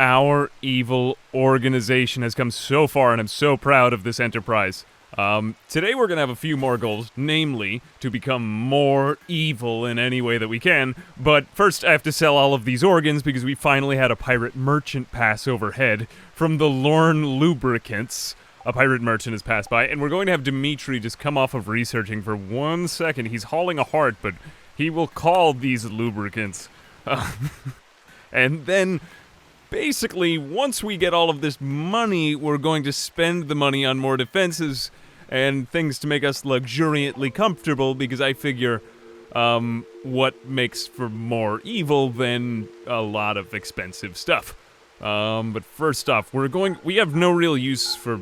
Our evil organization has come so far, and I'm so proud of this enterprise. Today we're gonna have a few more goals, namely, to become more evil in any way that we can, but first I have to sell all of these organs because we finally had a pirate merchant pass overhead from the Lorne Lubricants. A pirate merchant has passed by, and we're going to have Dimitri just come off of researching for 1 second. He's hauling a heart, but he will call these lubricants. And then, basically, once we get all of this money, we're going to spend the money on more defenses and things to make us luxuriantly comfortable, because I figure, what makes for more evil than a lot of expensive stuff. But first off, we have no real use for...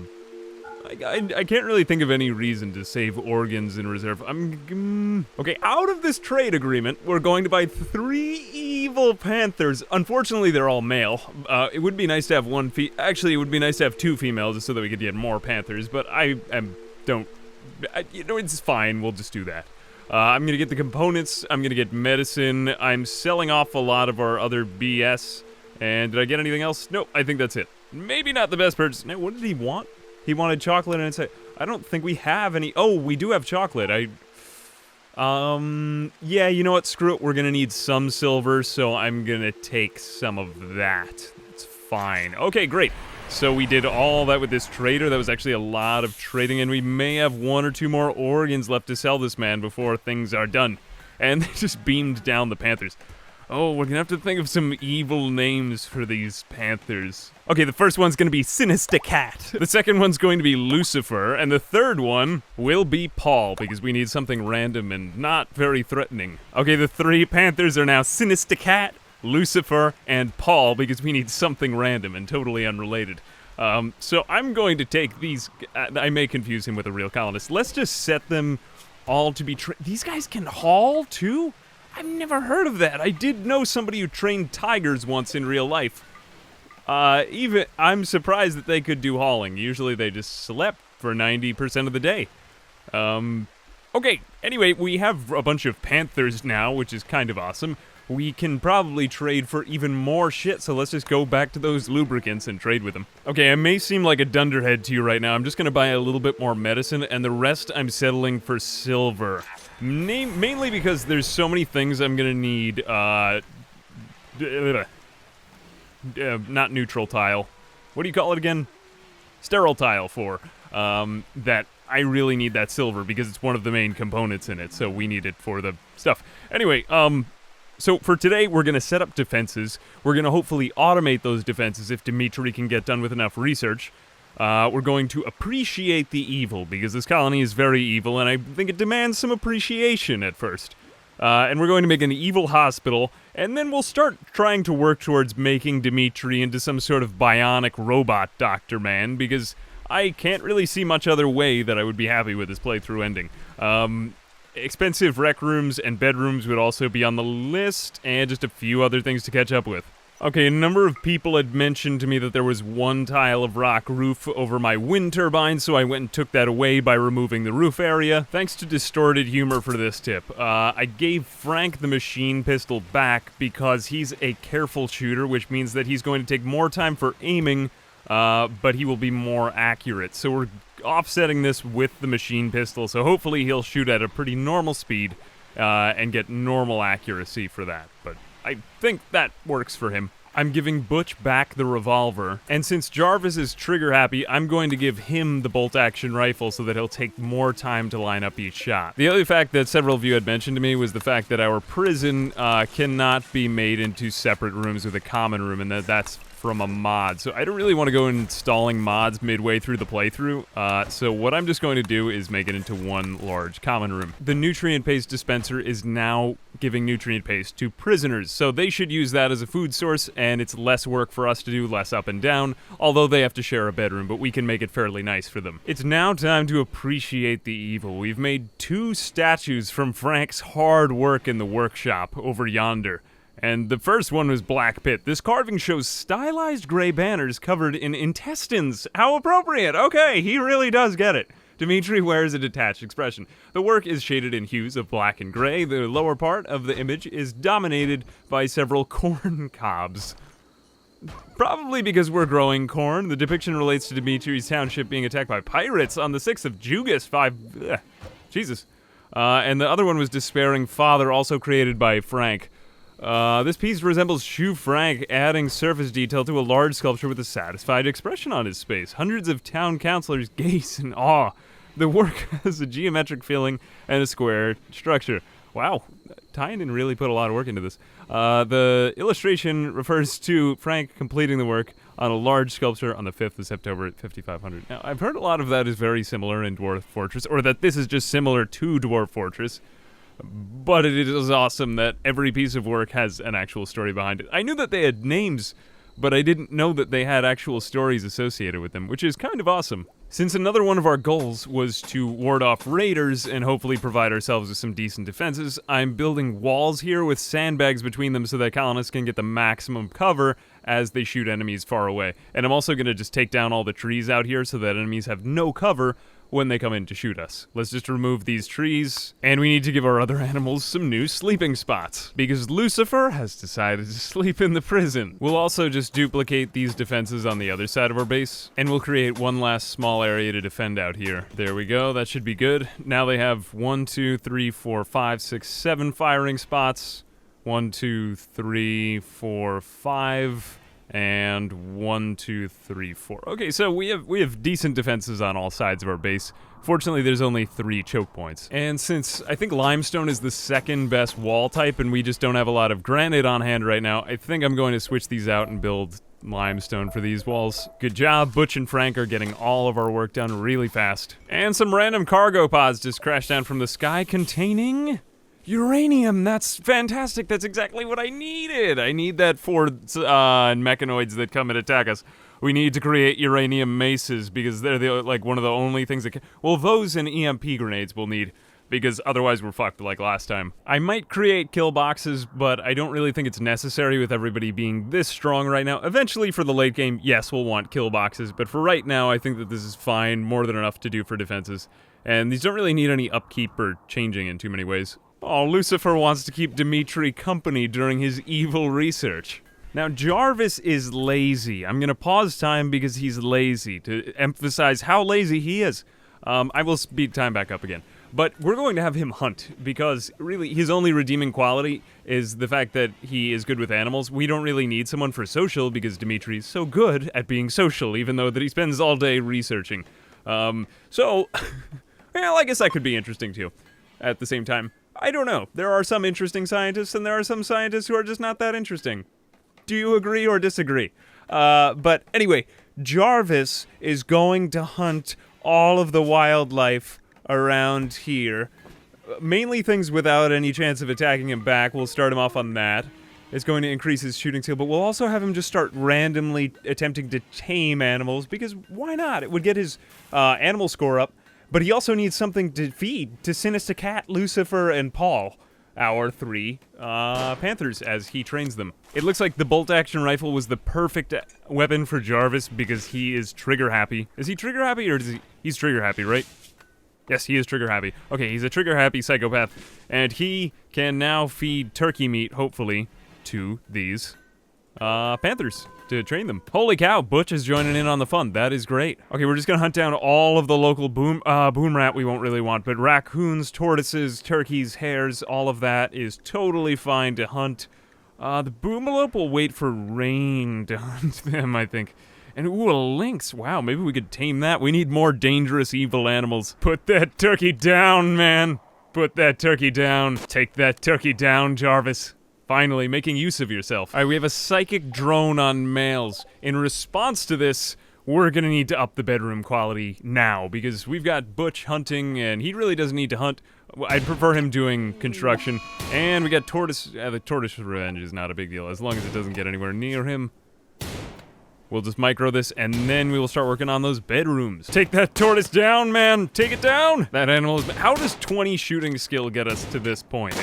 I can't really think of any reason to save organs in reserve. Okay, out of this trade agreement, we're going to buy 3 evil Panthers. Unfortunately, they're all male. It would be nice to have actually, it would be nice to have 2 females just so that we could get more Panthers, but it's fine. We'll just do that. I'm gonna get the components. I'm gonna get medicine. I'm selling off a lot of our other BS. And did I get anything else? Nope, I think that's it. Maybe not the best purchase. No, what did he want? He wanted chocolate, and I don't think we have any. Oh, we do have chocolate. Yeah, you know what? Screw it. We're gonna need some silver, so I'm gonna take some of that. That's fine. Okay, great. So we did all that with this trader. That was actually a lot of trading, and we may have 1 or 2 more organs left to sell this man before things are done. And they just beamed down the Panthers. Oh, we're gonna have to think of some evil names for these Panthers. Okay, the first one's gonna be Sinister Cat. The second one's going to be Lucifer, and the third one will be Paul, because we need something random and not very threatening. Okay, the 3 Panthers are now Sinister Cat, Lucifer, and Paul, because we need something random and totally unrelated. So I'm going to take these... I may confuse him with a real colonist. Let's just set them all to be... These guys can haul, too? I've never heard of that. I did know somebody who trained tigers once in real life. I'm surprised that they could do hauling. Usually they just slept for 90% of the day. Okay, anyway, we have a bunch of Panthers now, which is kind of awesome. We can probably trade for even more shit, so let's just go back to those lubricants and trade with them. Okay, I may seem like a dunderhead to you right now. I'm just gonna buy a little bit more medicine, and the rest I'm settling for silver. Mainly because there's so many things I'm gonna need, not neutral tile. What do you call it again? Sterile tile for, that I really need that silver because it's one of the main components in it, so we need it for the stuff. Anyway, so for today, we're gonna set up defenses. We're gonna hopefully automate those defenses if Dimitri can get done with enough research. We're going to appreciate the evil, because this colony is very evil, and I think it demands some appreciation at first. And we're going to make an evil hospital, and then we'll start trying to work towards making Dimitri into some sort of bionic robot Dr. Man, because I can't really see much other way that I would be happy with this playthrough ending. Expensive rec rooms and bedrooms would also be on the list, and just a few other things to catch up with. Okay, a number of people had mentioned to me that there was 1 tile of rock roof over my wind turbine, so I went and took that away by removing the roof area. Thanks to Distorted Humor for this tip. I gave Frank the machine pistol back because he's a careful shooter, which means that he's going to take more time for aiming, but he will be more accurate. So we're offsetting this with the machine pistol, so hopefully he'll shoot at a pretty normal speed, and get normal accuracy for that. But I think that works for him. I'm giving Butch back the revolver, and since Jarvis is trigger happy, I'm going to give him the bolt-action rifle so that he'll take more time to line up each shot. The other fact that several of you had mentioned to me was the fact that our prison cannot be made into separate rooms with a common room, and that's from a mod. So I don't really want to go installing mods midway through the playthrough, so what I'm just going to do is make it into one large common room. The nutrient paste dispenser is now giving nutrient paste to prisoners, so they should use that as a food source, and it's less work for us to do, less up and down, although they have to share a bedroom, but we can make it fairly nice for them. It's now time to appreciate the evil. We've made 2 statues from Frank's hard work in the workshop over yonder. And the first one was Black Pit. This carving shows stylized gray banners covered in intestines. How appropriate! Okay, he really does get it. Dimitri wears a detached expression. The work is shaded in hues of black and gray. The lower part of the image is dominated by several corn cobs. Probably because we're growing corn. The depiction relates to Dimitri's township being attacked by pirates on the 6th of Jugas 5... Jesus. And the other one was Despairing Father, also created by Frank. This piece resembles Shu Frank, adding surface detail to a large sculpture with a satisfied expression on his face. Hundreds of town councilors gaze in awe. The work has a geometric feeling and a square structure. Wow, Tynan really put a lot of work into this. The illustration refers to Frank completing the work on a large sculpture on the 5th of September at 5500. Now, I've heard a lot of that is very similar in Dwarf Fortress, or that this is just similar to Dwarf Fortress. But it is awesome that every piece of work has an actual story behind it. I knew that they had names, but I didn't know that they had actual stories associated with them, which is kind of awesome. Since another one of our goals was to ward off raiders and hopefully provide ourselves with some decent defenses, I'm building walls here with sandbags between them so that colonists can get the maximum cover as they shoot enemies far away. And I'm also going to just take down all the trees out here so that enemies have no cover when they come in to shoot us. Let's just remove these trees, and we need to give our other animals some new sleeping spots, because Lucifer has decided to sleep in the prison. We'll also just duplicate these defenses on the other side of our base, and we'll create one last small area to defend out here. There we go, that should be good. Now they have 1, 2, 3, 4, 5, 6, 7 firing spots. 1, 2, 3, 4, 5... and 1, 2, 3, 4. Okay, so we have decent defenses on all sides of our base. Fortunately, there's only 3 choke points. And since I think limestone is the second best wall type and we just don't have a lot of granite on hand right now, I think I'm going to switch these out and build limestone for these walls. Good job, Butch and Frank are getting all of our work done really fast. And some random cargo pods just crashed down from the sky containing uranium. That's fantastic. That's exactly what I needed. I need that for mechanoids that come and attack us. We need to create uranium maces because they're one of the only things that can... Well, those and EMP grenades we'll need because otherwise we're fucked like last time. I might create kill boxes, but I don't really think it's necessary with everybody being this strong right now. Eventually for the late game, yes, we'll want kill boxes, but for right now, I think that this is fine, more than enough to do for defenses. And these don't really need any upkeep or changing in too many ways. Oh, Lucifer wants to keep Dimitri company during his evil research. Now, Jarvis is lazy. I'm going to pause time because he's lazy, to emphasize how lazy he is. I will speed time back up again. But we're going to have him hunt, because really his only redeeming quality is the fact that he is good with animals. We don't really need someone for social, because Dimitri is so good at being social, even though that he spends all day researching. Well, I guess that could be interesting too, at the same time. I don't know. There are some interesting scientists, and there are some scientists who are just not that interesting. Do you agree or disagree? But anyway, Jarvis is going to hunt all of the wildlife around here. Mainly things without any chance of attacking him back. We'll start him off on that. It's going to increase his shooting skill, but we'll also have him just start randomly attempting to tame animals, because why not? It would get his animal score up. But he also needs something to feed to Sinister Cat, Lucifer, and Paul, our 3 Panthers, as he trains them. It looks like the bolt-action rifle was the perfect weapon for Jarvis because he is trigger-happy. Is he trigger-happy, or is he... He's trigger-happy, right? Yes, he is trigger-happy. Okay, he's a trigger-happy psychopath, and he can now feed turkey meat, hopefully, to these Panthers to train them. Holy cow, Butch is joining in on the fun. That is great. Okay, we're just gonna hunt down all of the local boom rat we won't really want, but raccoons, tortoises, turkeys, hares, all of that is totally fine to hunt. The boomalope will wait for rain to hunt them, I think. And ooh, a lynx. Wow, maybe we could tame that. We need more dangerous, evil animals. Put that turkey down, man. Put that turkey down. Take that turkey down, Jarvis. Finally, making use of yourself. All right, we have a psychic drone on males. In response to this, we're gonna need to up the bedroom quality now, because we've got Butch hunting, and he really doesn't need to hunt. I'd prefer him doing construction. And we got Tortoise. The Tortoise Revenge is not a big deal, as long as it doesn't get anywhere near him. We'll just micro this, and then we will start working on those bedrooms. Take that tortoise down, man! Take it down! That animal is... How does 20 shooting skill get us to this point?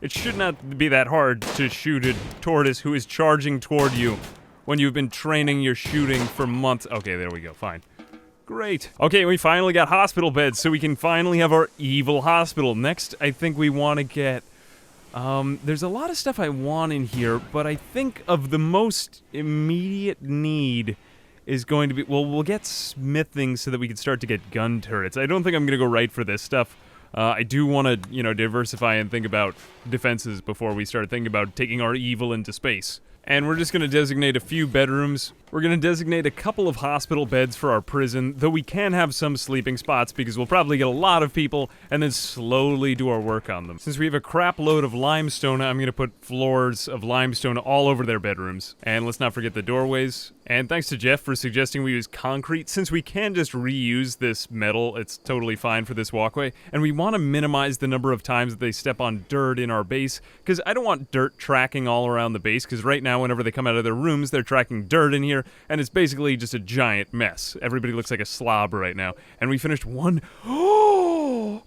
It should not be that hard to shoot a tortoise who is charging toward you when you've been training your shooting for months. Okay, there we go, fine. Great. Okay, we finally got hospital beds, so we can finally have our evil hospital. Next, I think we want to get There's a lot of stuff I want in here, but I think of the most immediate need is going to be, well, we'll get smithing so that we can start to get gun turrets. I don't think I'm going to go right for this stuff. I do want to, diversify and think about defenses before we start thinking about taking our evil into space. And we're just going to designate a few bedrooms. We're going to designate a couple of hospital beds for our prison, though we can have some sleeping spots because we'll probably get a lot of people and then slowly do our work on them. Since we have a crap load of limestone, I'm going to put floors of limestone all over their bedrooms. And let's not forget the doorways. And thanks to Jeff for suggesting we use concrete. Since we can just reuse this metal, it's totally fine for this walkway. And we want to minimize the number of times that they step on dirt in our base, because I don't want dirt tracking all around the base, because right now whenever they come out of their rooms, they're tracking dirt in here, and it's basically just a giant mess. Everybody looks like a slob right now. And we finished one. Oh,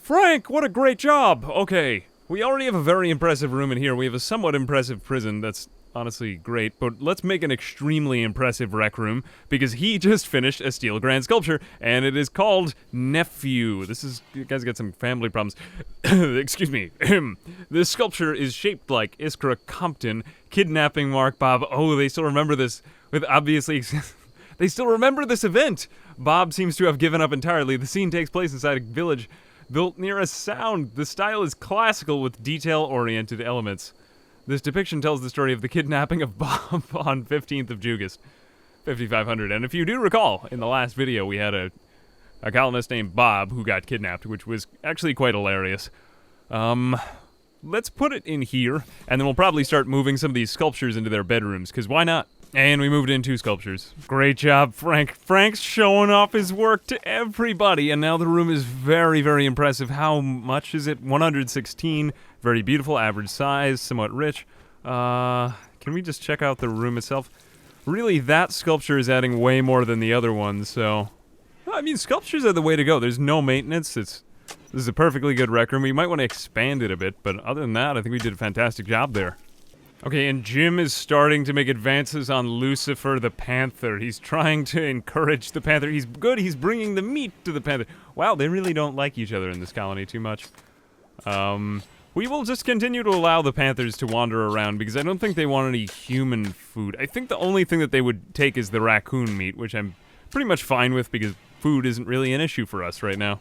Frank, what a great job. Okay, we already have a very impressive room in here. We have a somewhat impressive prison that's honestly great, but let's make an extremely impressive rec room, because he just finished a steel grand sculpture, and it is called Nephew. You guys got some family problems. Excuse me. This sculpture is shaped like Iskra Compton, kidnapping Mark Bob. Oh, they still remember this, with obviously... They still remember this event! Bob seems to have given up entirely. The scene takes place inside a village built near a sound. The style is classical with detail-oriented elements. This depiction tells the story of the kidnapping of Bob on 15th of Jugas, 5500. And if you do recall, in the last video we had a colonist named Bob who got kidnapped, which was actually quite hilarious. Let's put it in here, and then we'll probably start moving some of these sculptures into their bedrooms, because why not? And we moved in 2 sculptures. Great job, Frank. Frank's showing off his work to everybody, and now the room is very, very impressive. How much is it? 116. Very beautiful, average size, somewhat rich. Can we just check out the room itself? Really, that sculpture is adding way more than the other one, so... I mean, sculptures are the way to go. There's no maintenance. This is a perfectly good rec room. We might want to expand it a bit, but other than that, I think we did a fantastic job there. Okay, and Jim is starting to make advances on Lucifer the Panther. He's trying to encourage the Panther. He's good. He's bringing the meat to the Panther. Wow, they really don't like each other in this colony too much. We will just continue to allow the Panthers to wander around, because I don't think they want any human food. I think the only thing that they would take is the raccoon meat, which I'm pretty much fine with, because food isn't really an issue for us right now.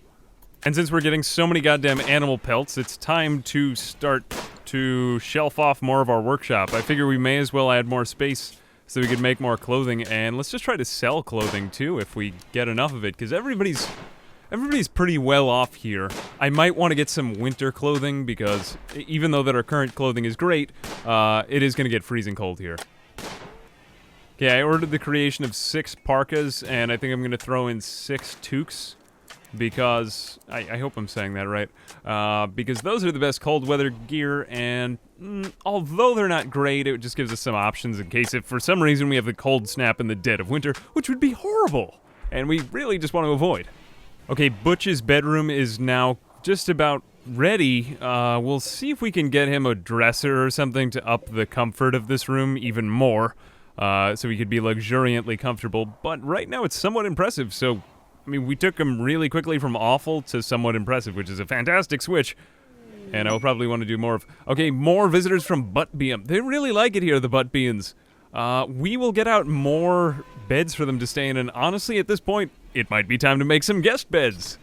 And since we're getting so many goddamn animal pelts, it's time to start to shelf off more of our workshop. I figure we may as well add more space so we can make more clothing, and let's just try to sell clothing too if we get enough of it, because everybody's pretty well off here. I might want to get some winter clothing, because even though that our current clothing is great, it is going to get freezing cold here. Okay, I ordered the creation of 6 parkas, and I think I'm going to throw in 6 toques, because, I hope I'm saying that right, because those are the best cold weather gear, and although they're not great, it just gives us some options in case if for some reason we have the cold snap in the dead of winter, which would be horrible, and we really just want to avoid. Okay, Butch's bedroom is now just about ready. We'll see if we can get him a dresser or something to up the comfort of this room even more, so he could be luxuriantly comfortable, but right now it's somewhat impressive, so... I mean, we took him really quickly from awful to somewhat impressive, which is a fantastic switch. And I will probably want to do more of... Okay, more visitors from Buttbeam. They really like it here, the Buttbeans. We will get out more beds for them to stay in, and honestly, at this point, it might be time to make some guest beds.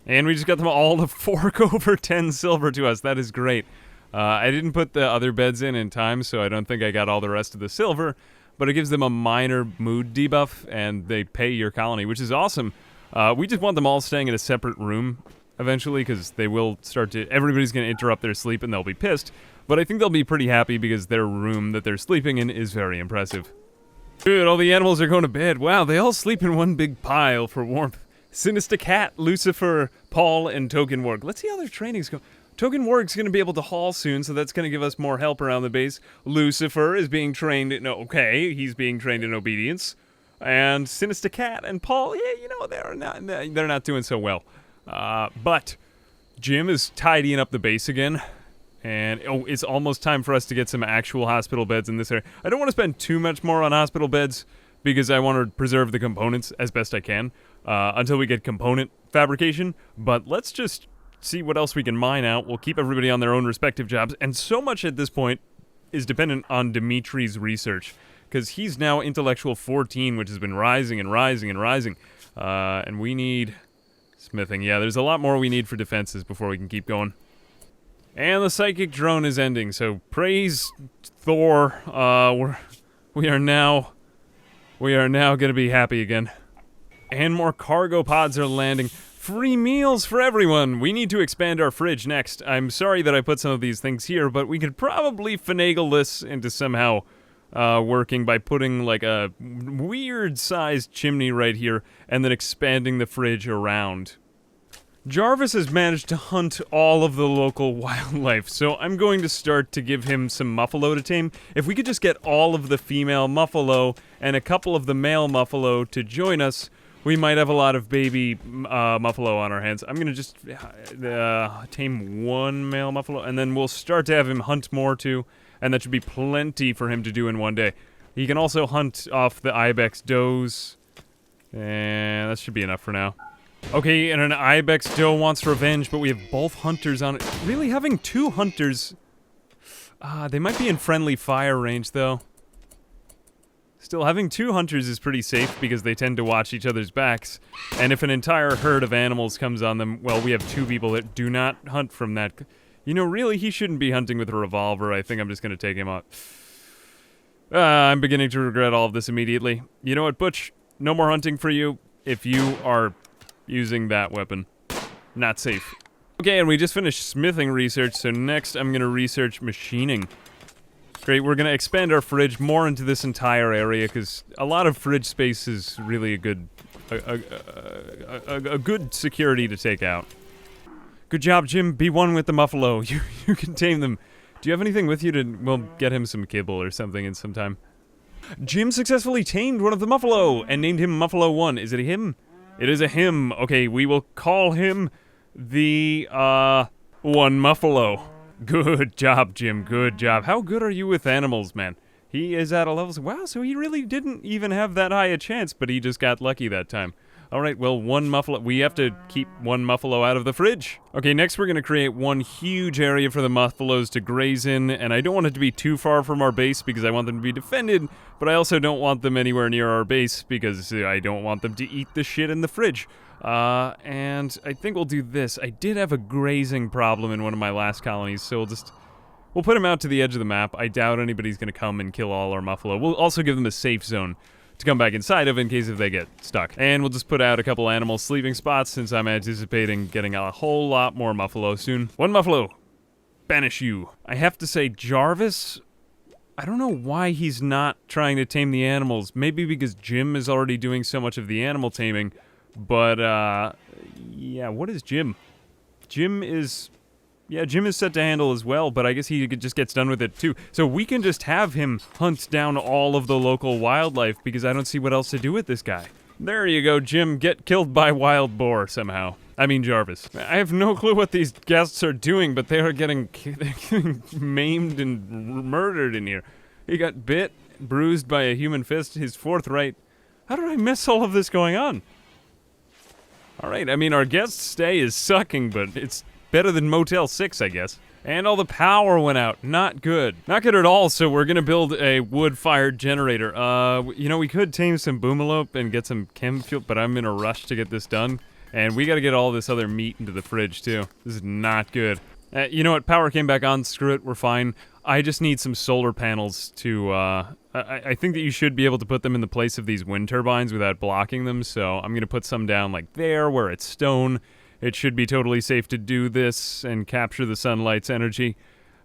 And we just got them all to fork over 10 silver to us. That is great. I didn't put the other beds in time, so I don't think I got all the rest of the silver. But it gives them a minor mood debuff, and they pay your colony, which is awesome. We just want them all staying in a separate room eventually, because they will start to... Everybody's going to interrupt their sleep, and they'll be pissed. But I think they'll be pretty happy, because their room that they're sleeping in is very impressive. Good, all the animals are going to bed. Wow, they all sleep in one big pile for warmth. Sinister Cat, Lucifer, Paul, and Token Warg. Let's see how their training's going. Token Warg's going to be able to haul soon, so that's going to give us more help around the base. Lucifer is being trained in... Okay, he's being trained in obedience. And Sinister Cat and Paul, yeah, you know, they're not doing so well. But Jim is tidying up the base again. And it's almost time for us to get some actual hospital beds in this area. I don't want to spend too much more on hospital beds, because I want to preserve the components as best I can until we get component fabrication. But let's just see what else we can mine out. We'll keep everybody on their own respective jobs. And so much at this point is dependent on Dimitri's research, because he's now intellectual 14, which has been rising and rising and rising. And we need smithing. Yeah, there's a lot more we need for defenses before we can keep going. And the psychic drone is ending, so praise Thor. We are now gonna be happy again. And more cargo pods are landing. Free meals for everyone! We need to expand our fridge next. I'm sorry that I put some of these things here, but we could probably finagle this into somehow working by putting like a weird-sized chimney right here and then expanding the fridge around. Jarvis has managed to hunt all of the local wildlife, so I'm going to start to give him some muffalo to tame. If we could just get all of the female muffalo and a couple of the male muffalo to join us, we might have a lot of baby muffalo on our hands. I'm going to just tame one male muffalo, and then we'll start to have him hunt more too, and that should be plenty for him to do in one day. He can also hunt off the ibex does, and that should be enough for now. Okay, and an ibex doe wants revenge, but we have both hunters on it. Really, having two hunters... they might be in friendly fire range, though. Still, having two hunters is pretty safe because they tend to watch each other's backs. And if an entire herd of animals comes on them, well, we have two people that do not hunt from that. You know, really, he shouldn't be hunting with a revolver. I think I'm just going to take him out. I'm beginning to regret all of this immediately. You know what, Butch? No more hunting for you if you are using that weapon. Not safe. Okay, and we just finished smithing research, so next I'm going to research machining. Great, we're going to expand our fridge more into this entire area, because a lot of fridge space is really a good security to take out. Good job, Jim. Be one with the muffalo. You can tame them. Do you have anything with you to, well, get him some kibble or something in some time? Jim successfully tamed one of the muffalo and named him Muffalo 1. Is it a him? It is a him. Okay, we will call him the, one muffalo. Good job, Jim. Good job. How good are you with animals, man? He is at a level... Wow, so he really didn't even have that high a chance, but he just got lucky that time. All right, well, one muffalo... We have to keep one muffalo out of the fridge. Okay, next we're going to create one huge area for the muffalos to graze in, and I don't want it to be too far from our base because I want them to be defended, but I also don't want them anywhere near our base because I don't want them to eat the shit in the fridge. And I think we'll do this. I did have a grazing problem in one of my last colonies, so we'll put him out to the edge of the map. I doubt anybody's going to come and kill all our muffalo. We'll also give them a safe zone to come back inside of in case if they get stuck. And we'll just put out a couple animal sleeping spots since I'm anticipating getting a whole lot more muffalo soon. One muffalo. Banish you. I have to say, Jarvis, I don't know why he's not trying to tame the animals. Maybe because Jim is already doing so much of the animal taming. But, yeah, what is Jim? Jim is set to handle as well, but I guess he just gets done with it too. So we can just have him hunt down all of the local wildlife because I don't see what else to do with this guy. There you go, Jim. Get killed by wild boar somehow. I mean Jarvis. I have no clue what these guests are doing, but they're getting maimed and murdered in here. He got bit, bruised by a human fist, his forthright. How did I miss all of this going on? Alright, I mean, our guest stay is sucking, but it's better than Motel 6, I guess. And all the power went out. Not good. Not good at all, so we're gonna build a wood-fired generator. You know, we could tame some boomalope and get some chem fuel, but I'm in a rush to get this done. And we gotta get all this other meat into the fridge, too. This is not good. You know what? Power came back on. Screw it. We're fine. I just need some solar panels to, I think that you should be able to put them in the place of these wind turbines without blocking them, so I'm gonna put some down like there, where it's stone. It should be totally safe to do this and capture the sunlight's energy,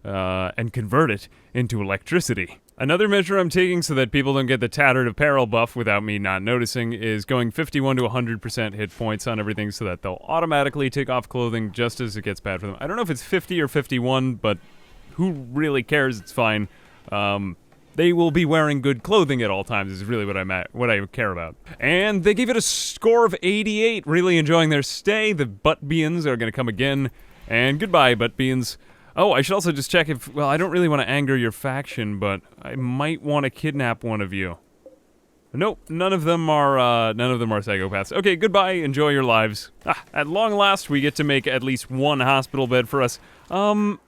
and convert it into electricity. Another measure I'm taking so that people don't get the Tattered Apparel buff without me not noticing is going 51 to 100% hit points on everything so that they'll automatically take off clothing just as it gets bad for them. I don't know if it's 50 or 51, but who really cares? It's fine. They will be wearing good clothing at all times is really what I care about. And they gave it a score of 88, really enjoying their stay. The butt beans are going to come again. And goodbye, butt beans. Oh, I should also just check if, well, I don't really want to anger your faction, but I might want to kidnap one of you. Nope, none of them are psychopaths. Okay, goodbye, enjoy your lives. At long last, we get to make at least one hospital bed for us. Do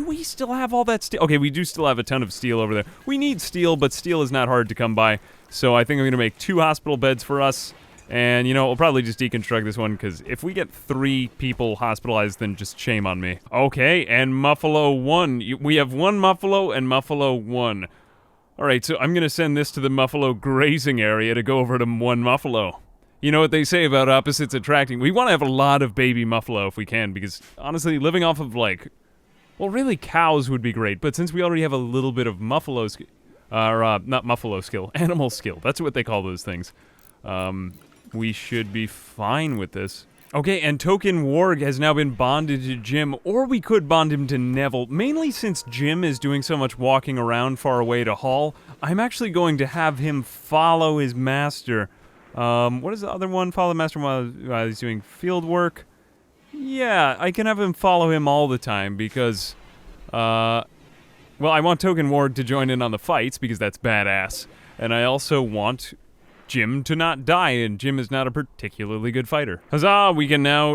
we still have all that steel? Okay, we do still have a ton of steel over there. We need steel, but steel is not hard to come by. So I think I'm gonna make 2 hospital beds for us. And, you know, we'll probably just deconstruct this one, because if we get 3 people hospitalized, then just shame on me. Okay, and Muffalo 1. We have 1 Muffalo and Muffalo 1. Alright, so I'm gonna send this to the Muffalo grazing area to go over to 1 Muffalo. You know what they say about opposites attracting. We want to have a lot of baby Muffalo if we can, because, honestly, living off of, like... Well, really, cows would be great, but since we already have a little bit of Muffalo skill... not Muffalo skill, animal skill. That's what they call those things. We should be fine with this. Okay, and Token Warg has now been bonded to Jim, or we could bond him to Neville. Mainly since Jim is doing so much walking around far away to Hall, I'm actually going to have him follow his master. What is the other one? Follow the master while he's doing field work? Yeah, I can have him follow him all the time because, well, I want Token Warg to join in on the fights because that's badass. And I also want Jim to not die, and Jim is not a particularly good fighter. Huzzah! We can now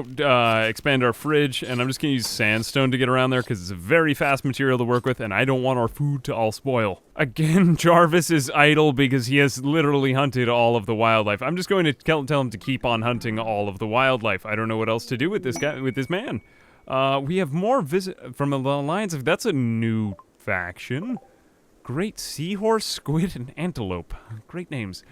expand our fridge, and I'm just gonna use sandstone to get around there because it's a very fast material to work with, and I don't want our food to all spoil. Again, Jarvis is idle because he has literally hunted all of the wildlife. I'm just going to tell him to keep on hunting all of the wildlife. I don't know what else to do with this guy, with this man. We have more from the Alliance of... That's a new faction. Great Seahorse, Squid, and Antelope. Great names.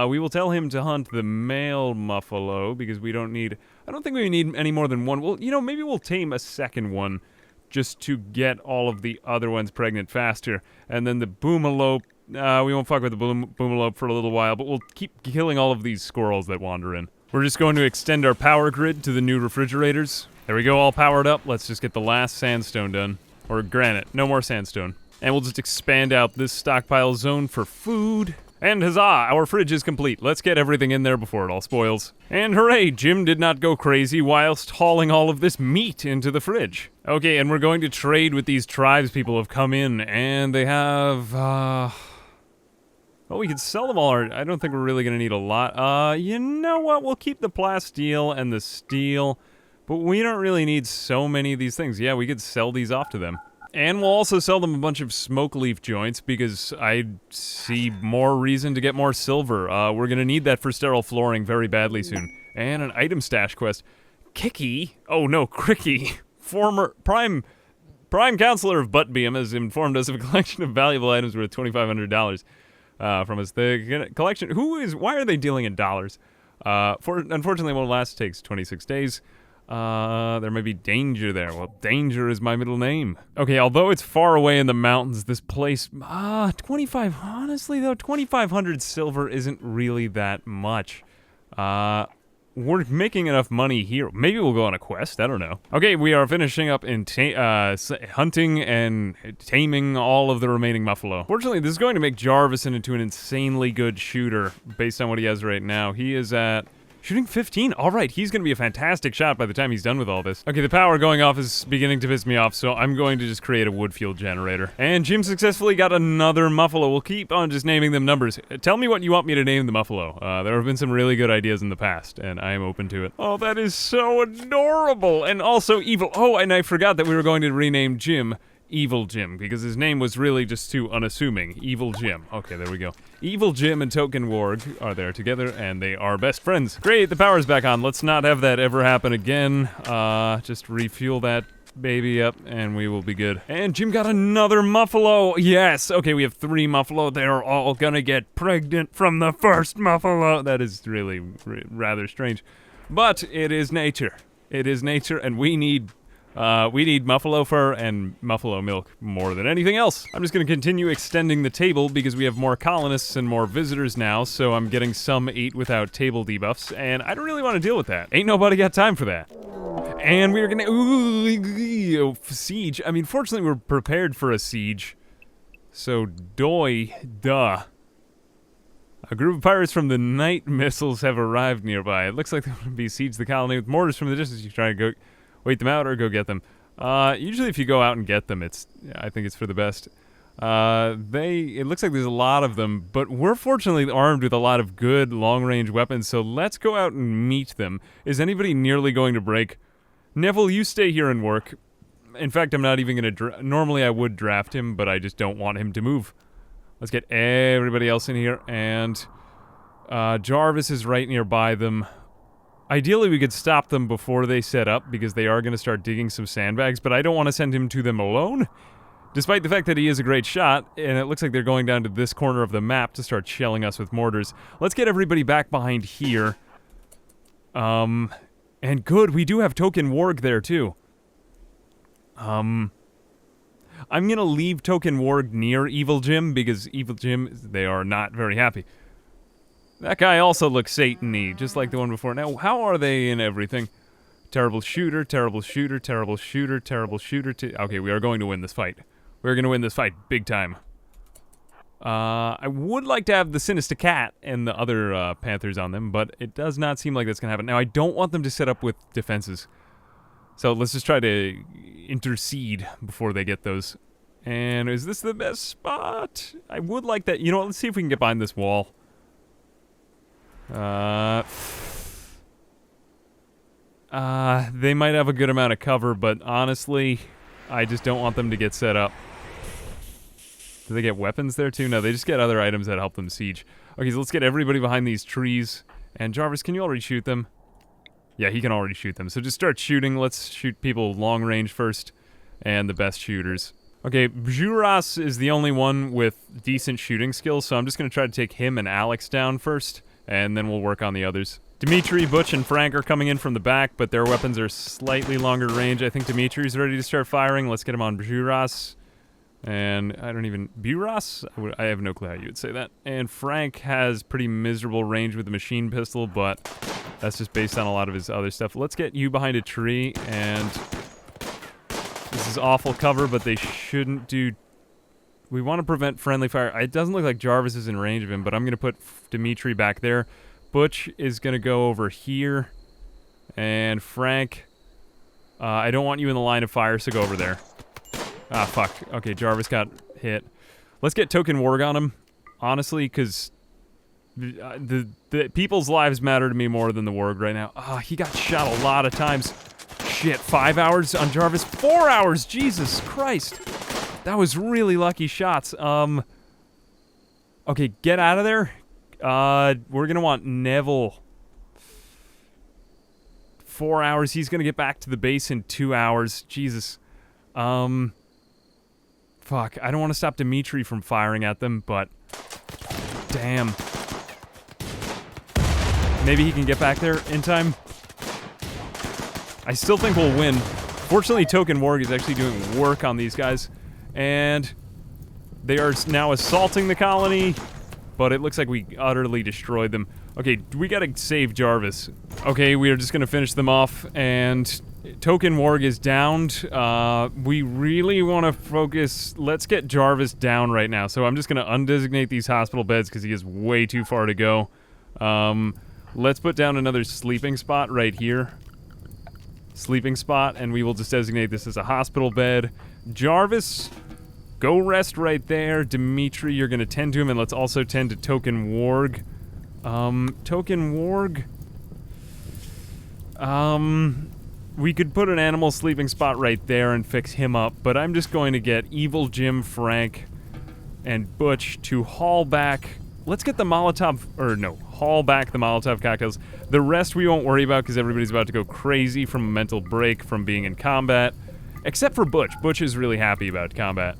We will tell him to hunt the male Muffalo, because we don't need... I don't think we need any more than 1. Well, you know, maybe we'll tame a second one, just to get all of the other ones pregnant faster. And then the Boomalope, we won't fuck with the Boomalope for a little while, but we'll keep killing all of these squirrels that wander in. We're just going to extend our power grid to the new refrigerators. There we go, all powered up. Let's just get the last sandstone done. Or granite, no more sandstone. And we'll just expand out this stockpile zone for food. And huzzah, our fridge is complete. Let's get everything in there before it all spoils. And hooray, Jim did not go crazy whilst hauling all of this meat into the fridge. Okay, and we're going to trade with these tribes people who have come in, and they have, well, we could sell them all. I don't think we're really gonna need a lot. You know what, we'll keep the plasteel and the steel, but we don't really need so many of these things. Yeah, we could sell these off to them. And we'll also sell them a bunch of smoke leaf joints because I see more reason to get more silver. We're gonna need that for sterile flooring very badly soon. And an item stash quest. Kiki? Oh no, Cricky. Former prime counselor of Buttbeam has informed us of a collection of valuable items worth $2,500 from us. The collection, why are they dealing in dollars? Unfortunately, one last takes 26 days. There may be danger there. Well, danger is my middle name. Okay, although it's far away in the mountains, this place, honestly though, 2,500 silver isn't really that much. We're making enough money here. Maybe we'll go on a quest, I don't know. Okay, we are finishing up in hunting and taming all of the remaining Muffalo. Fortunately, this is going to make Jarvis into an insanely good shooter based on what he has right now. He is at... shooting 15? Alright, he's gonna be a fantastic shot by the time he's done with all this. Okay, the power going off is beginning to piss me off, so I'm going to just create a wood fuel generator. And Jim successfully got another Muffalo. We'll keep on just naming them numbers. Tell me what you want me to name the Muffalo. There have been some really good ideas in the past, and I am open to it. Oh, that is so adorable! And also evil. Oh, and I forgot that we were going to rename Jim Evil Jim, because his name was really just too unassuming. Evil Jim. Okay, there we go. Evil Jim and Token Warg are there together, and they are best friends. Great, the power's back on. Let's not have that ever happen again. Just refuel that baby up, and we will be good. And Jim got another Muffalo! Yes! Okay, we have 3 Muffalo. They're all gonna get pregnant from the first Muffalo! That is really rather strange. But it is nature. It is nature, and we need Muffalo fur and Muffalo milk more than anything else. I'm just gonna continue extending the table because we have more colonists and more visitors now, so I'm getting some 8 without table debuffs, and I don't really want to deal with that. Ain't nobody got time for that. And we're gonna, siege. I mean, fortunately we're prepared for a siege. So, duh. A group of pirates from the night missiles have arrived nearby. It looks like they want to besiege the colony with mortars from the distance. You try to go... wait them out or go get them. Usually if you go out and get them, I think it's for the best. It looks like there's a lot of them, but we're fortunately armed with a lot of good long-range weapons, so let's go out and meet them. Is anybody nearly going to break? Neville, you stay here and work. In fact, I'm not even going to... Normally I would draft him, but I just don't want him to move. Let's get everybody else in here, and... Jarvis is right nearby them. Ideally, we could stop them before they set up, because they are going to start digging some sandbags, but I don't want to send him to them alone. Despite the fact that he is a great shot, and it looks like they're going down to this corner of the map to start shelling us with mortars. Let's get everybody back behind here. And good, we do have Token Warg there, too. I'm gonna leave Token Warg near Evil Jim, because Evil Jim, they are not very happy. That guy also looks Satan-y, just like the one before. Now, how are they in everything? Terrible shooter, terrible shooter, terrible shooter, terrible shooter. Okay, we are going to win this fight. We're going to win this fight big time. I would like to have the Sinister Cat and the other Panthers on them, but it does not seem like that's going to happen. Now, I don't want them to set up with defenses. So let's just try to intercede before they get those. And is this the best spot? I would like that. You know what? Let's see if we can get behind this wall. They might have a good amount of cover, but honestly, I just don't want them to get set up. Do they get weapons there too? No, they just get other items that help them siege. Okay, so let's get everybody behind these trees. And Jarvis, can you already shoot them? Yeah, he can already shoot them. So just start shooting. Let's shoot people long range first, and the best shooters. Okay, Bjuras is the only one with decent shooting skills, so I'm just going to try to take him and Alex down first, and then we'll work on the others. Dimitri, Butch, and Frank are coming in from the back, but their weapons are slightly longer range. I think Dimitri's ready to start firing. Let's get him on Bjuras. And I don't even... Buras? I have no clue how you would say that. And Frank has pretty miserable range with the machine pistol, but that's just based on a lot of his other stuff. Let's get you behind a tree, and... This is awful cover, but they shouldn't do... We want to prevent friendly fire. It doesn't look like Jarvis is in range of him, but I'm going to put Dimitri back there. Butch is going to go over here. And Frank... I don't want you in the line of fire, so go over there. Ah, fuck. Okay, Jarvis got hit. Let's get Token Warg on him, honestly, because the people's lives matter to me more than the Warg right now. Ah, he got shot a lot of times. Shit, 5 hours on Jarvis. 4 hours! Jesus Christ! That was really lucky shots. Okay, get out of there. We're gonna want Neville. 4 hours. He's gonna get back to the base in 2 hours. Jesus. Fuck, I don't want to stop Dimitri from firing at them, but... Damn. Maybe he can get back there in time. I still think we'll win. Fortunately, Token Warg is actually doing work on these guys. And they are now assaulting the colony, but it looks like we utterly destroyed them. Okay, we gotta save Jarvis. Okay, we are just gonna finish them off, and... Token Warg is downed. We really want to focus... Let's get Jarvis down right now. So I'm just going to undesignate these hospital beds because he is way too far to go. Let's put down another sleeping spot right here. Sleeping spot, and we will just designate this as a hospital bed. Jarvis, go rest right there. Dimitri, you're going to tend to him, and let's also tend to Token Warg. Token Warg... We could put an animal sleeping spot right there and fix him up, but I'm just going to get Evil Jim, Frank, and Butch to haul back... Let's get the Molotov... Or no, haul back the Molotov cocktails. The rest we won't worry about because everybody's about to go crazy from a mental break from being in combat. Except for Butch. Butch is really happy about combat.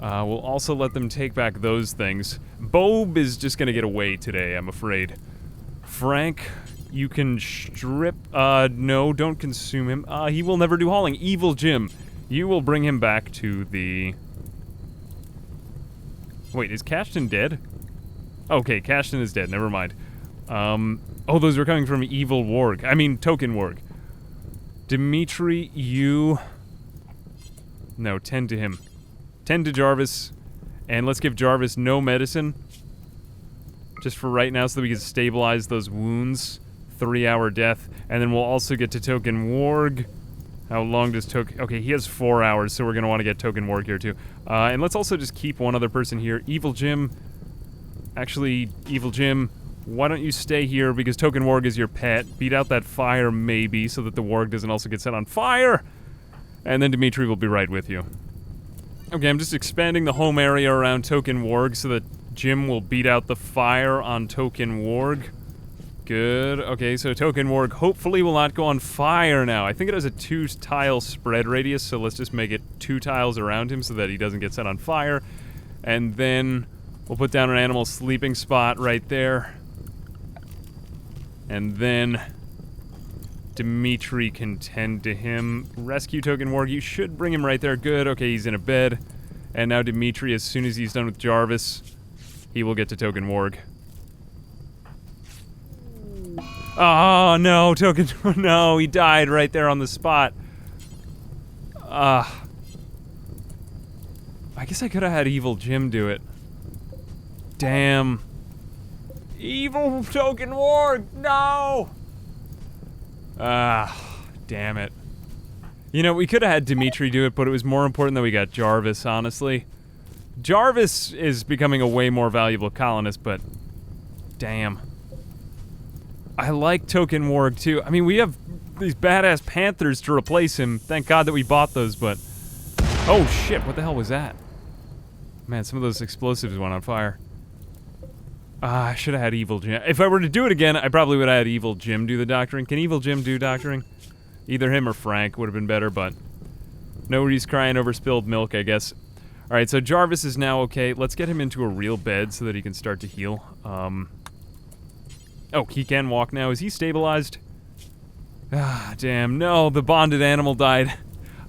We'll also let them take back those things. Bob is just gonna get away today, I'm afraid. Frank... You can strip... no, don't consume him. He will never do hauling. Evil Jim. You will bring him back to the... Wait, is Cashton dead? Okay, Cashton is dead. Never mind. Oh, those were coming from Evil Warg. I mean, Token Warg. Dimitri, you... No, tend to him. Tend to Jarvis. And let's give Jarvis no medicine. Just for right now so that we can stabilize those wounds. 3-hour death, and then we'll also get to Token Warg. How long does Token... Okay, he has 4 hours, so we're going to want to get Token Warg here, too. And let's also just keep one other person here. Evil Jim. Actually, Evil Jim, why don't you stay here, because Token Warg is your pet. Beat out that fire, maybe, so that the Warg doesn't also get set on fire! And then Dimitri will be right with you. Okay, I'm just expanding the home area around Token Warg so that Jim will beat out the fire on Token Warg. Good. Okay, so Token Warg hopefully will not go on fire now. I think it has a 2-tile spread radius, so let's just make it 2 tiles around him so that he doesn't get set on fire. And then we'll put down an animal sleeping spot right there. And then Dimitri can tend to him. Rescue Token Warg, you should bring him right there. Good. Okay, he's in a bed. And now Dimitri, as soon as he's done with Jarvis, he will get to Token Warg. Oh, no, Token... No, he died right there on the spot. I guess I could have had Evil Jim do it. Damn. Evil Token Warg, no! Damn it. You know, we could have had Dimitri do it, but it was more important that we got Jarvis, honestly. Jarvis is becoming a way more valuable colonist, but... Damn. I like Token Warg, too. I mean, we have these badass Panthers to replace him. Thank God that we bought those, but... Oh, shit, what the hell was that? Man, some of those explosives went on fire. I should have had Evil Jim. If I were to do it again, I probably would have had Evil Jim do the doctoring. Can Evil Jim do doctoring? Either him or Frank would have been better, but... Nobody's crying over spilled milk, I guess. Alright, so Jarvis is now okay. Let's get him into a real bed so that he can start to heal. Oh, he can walk now. Is he stabilized? Ah, damn. No, the bonded animal died.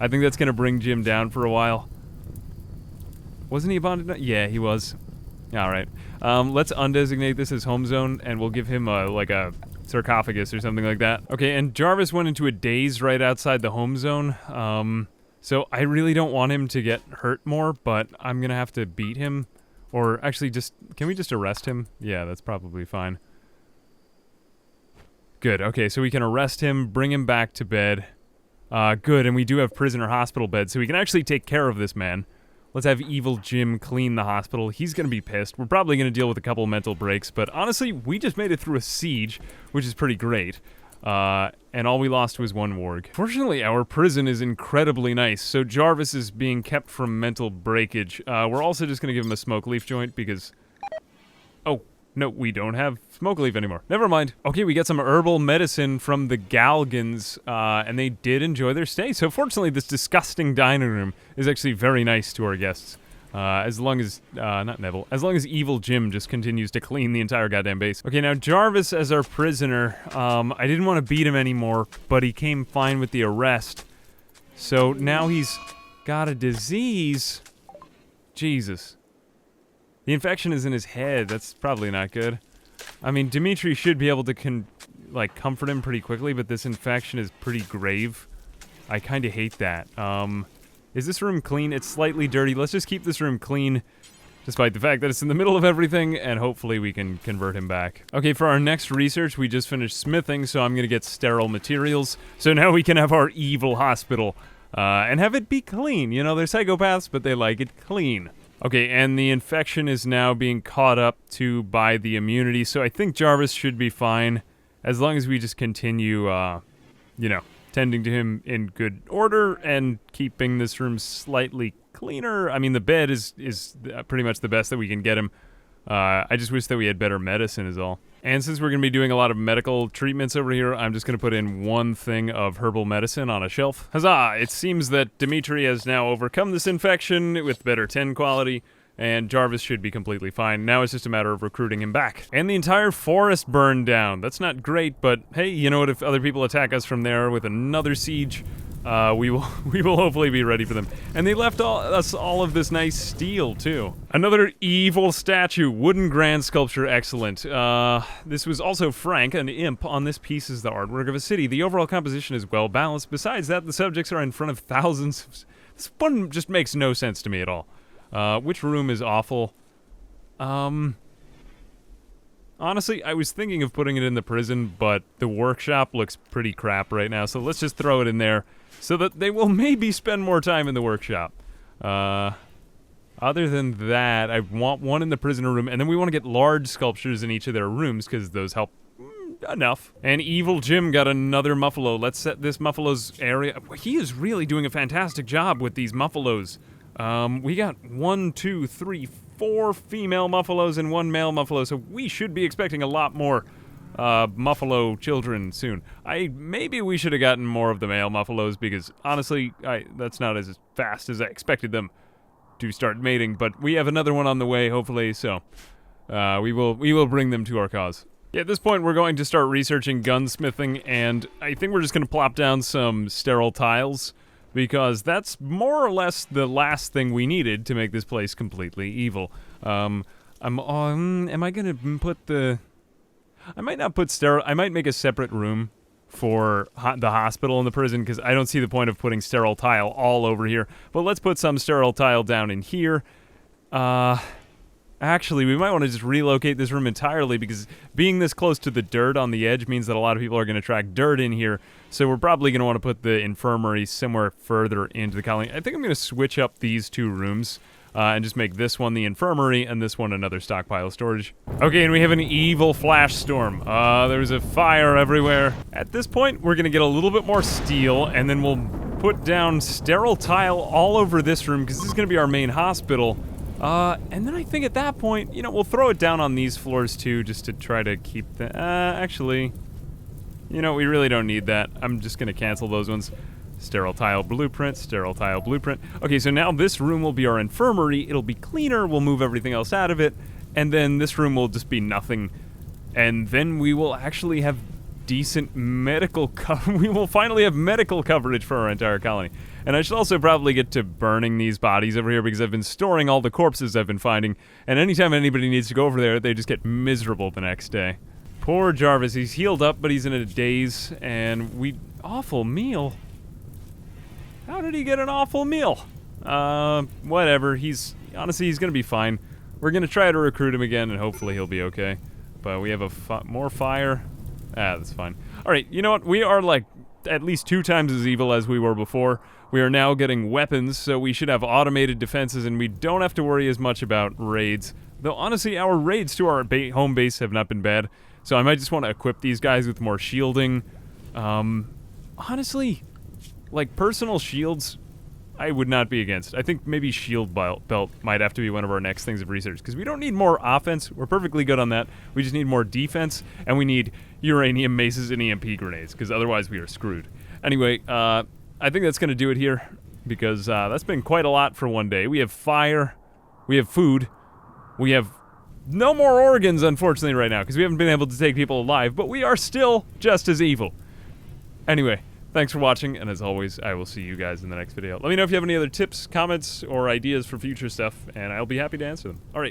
I think that's gonna bring Jim down for a while. Wasn't he a bonded? Yeah, he was. Alright. Let's undesignate this as home zone, and we'll give him like a sarcophagus or something like that. Okay, and Jarvis went into a daze right outside the home zone. So I really don't want him to get hurt more, but I'm gonna have to beat him. Or actually can we just arrest him? Yeah, that's probably fine. Good, okay, so we can arrest him, bring him back to bed. Good, and we do have prisoner hospital beds, so we can actually take care of this man. Let's have Evil Jim clean the hospital. He's gonna be pissed. We're probably gonna deal with a couple mental breaks, but honestly, we just made it through a siege, which is pretty great. And all we lost was 1 warg. Fortunately, our prison is incredibly nice, so Jarvis is being kept from mental breakage. We're also just gonna give him a smoke leaf joint, because... Oh, no, we don't have smoke leaf anymore. Never mind. Okay, we got some herbal medicine from the Galgans, and they did enjoy their stay. So fortunately, this disgusting dining room is actually very nice to our guests. As long as, not Neville, as long as Evil Jim just continues to clean the entire goddamn base. Okay, now Jarvis as our prisoner, I didn't want to beat him anymore, but he came fine with the arrest. So now he's got a disease. Jesus. The infection is in his head. That's probably not good. I mean, Dimitri should be able to, comfort him pretty quickly, but this infection is pretty grave. I kind of hate that. Is this room clean? It's slightly dirty. Let's just keep this room clean, despite the fact that it's in the middle of everything, and hopefully we can convert him back. Okay, for our next research, we just finished smithing, so I'm gonna get sterile materials. So now we can have our evil hospital, and have it be clean. You know, they're psychopaths, but they like it clean. Okay, and the infection is now being caught up to by the immunity, so I think Jarvis should be fine, as long as we just continue, you know, tending to him in good order and keeping this room slightly cleaner. I mean, the bed is pretty much the best that we can get him. I just wish that we had better medicine is all. And since we're going to be doing a lot of medical treatments over here, I'm just going to put in 1 thing of herbal medicine on a shelf. Huzzah! It seems that Dimitri has now overcome this infection with better 10 quality, and Jarvis should be completely fine. Now it's just a matter of recruiting him back. And the entire forest burned down. That's not great, but hey, you know what? If other people attack us from there with another siege, we will hopefully be ready for them. And they left us all of this nice steel, too. Another evil statue. Wooden grand sculpture, excellent. This was also Frank, an imp. On this piece is the artwork of a city. The overall composition is well balanced. Besides that, the subjects are in front of thousands of... This one just makes no sense to me at all. Which room is awful? Honestly, I was thinking of putting it in the prison, but the workshop looks pretty crap right now, so let's just throw it in there so that they will maybe spend more time in the workshop. Other than that, I want one in the prisoner room, and then we want to get large sculptures in each of their rooms, because those help enough. And Evil Jim got another Muffalo. Let's set this Muffalo's area. He is really doing a fantastic job with these Muffalos. We got 1, 2, 3, 4 female Muffalos and 1 male Muffalo, so we should be expecting a lot more Muffalo children soon. Maybe we should have gotten more of the male Muffalos, because honestly, that's not as fast as I expected them to start mating, but we have another one on the way, hopefully, so we will bring them to our cause. Yeah, at this point, we're going to start researching gunsmithing, and I think we're just going to plop down some sterile tiles, because that's more or less the last thing we needed to make this place completely evil. Am I going to put the... I might not put sterile... I might make a separate room for the hospital and the prison, because I don't see the point of putting sterile tile all over here. But let's put some sterile tile down in here. Actually, we might want to just relocate this room entirely, because being this close to the dirt on the edge means that a lot of people are going to track dirt in here, so we're probably going to want to put the infirmary somewhere further into the colony. I think I'm going to switch up these 2 rooms, and just make this one the infirmary, and this one another stockpile storage. Okay, and we have an evil flash storm. There's a fire everywhere. At this point, we're going to get a little bit more steel, and then we'll put down sterile tile all over this room, because this is going to be our main hospital. And then I think at that point, you know, we'll throw it down on these floors too, just to try to keep the, actually, you know, we really don't need that. I'm just gonna cancel those ones. Sterile tile blueprint, sterile tile blueprint. Okay, so now this room will be our infirmary. It'll be cleaner, we'll move everything else out of it, and then this room will just be nothing. And then we will actually have decent medical we will finally have medical coverage for our entire colony. And I should also probably get to burning these bodies over here, because I've been storing all the corpses I've been finding, and anytime anybody needs to go over there, they just get miserable the next day. Poor Jarvis, he's healed up, but he's in a daze, and awful meal? How did he get an awful meal? Whatever, honestly, he's gonna be fine. We're gonna try to recruit him again, and hopefully he'll be okay. But we have more fire. That's fine. Alright, you know what, we are like at least 2 times as evil as we were before. We are now getting weapons, so we should have automated defenses, and we don't have to worry as much about raids. Though, honestly, our raids to our home base have not been bad, so I might just want to equip these guys with more shielding. Honestly, like, personal shields, I would not be against. I think maybe shield belt might have to be one of our next things of research, because we don't need more offense. We're perfectly good on that. We just need more defense, and we need uranium maces and EMP grenades, because otherwise we are screwed. Anyway, I think that's going to do it here, because that's been quite a lot for one day. We have fire, we have food, we have no more organs, unfortunately, right now, because we haven't been able to take people alive, but we are still just as evil. Anyway, thanks for watching, and as always, I will see you guys in the next video. Let me know if you have any other tips, comments, or ideas for future stuff, and I'll be happy to answer them. Alright.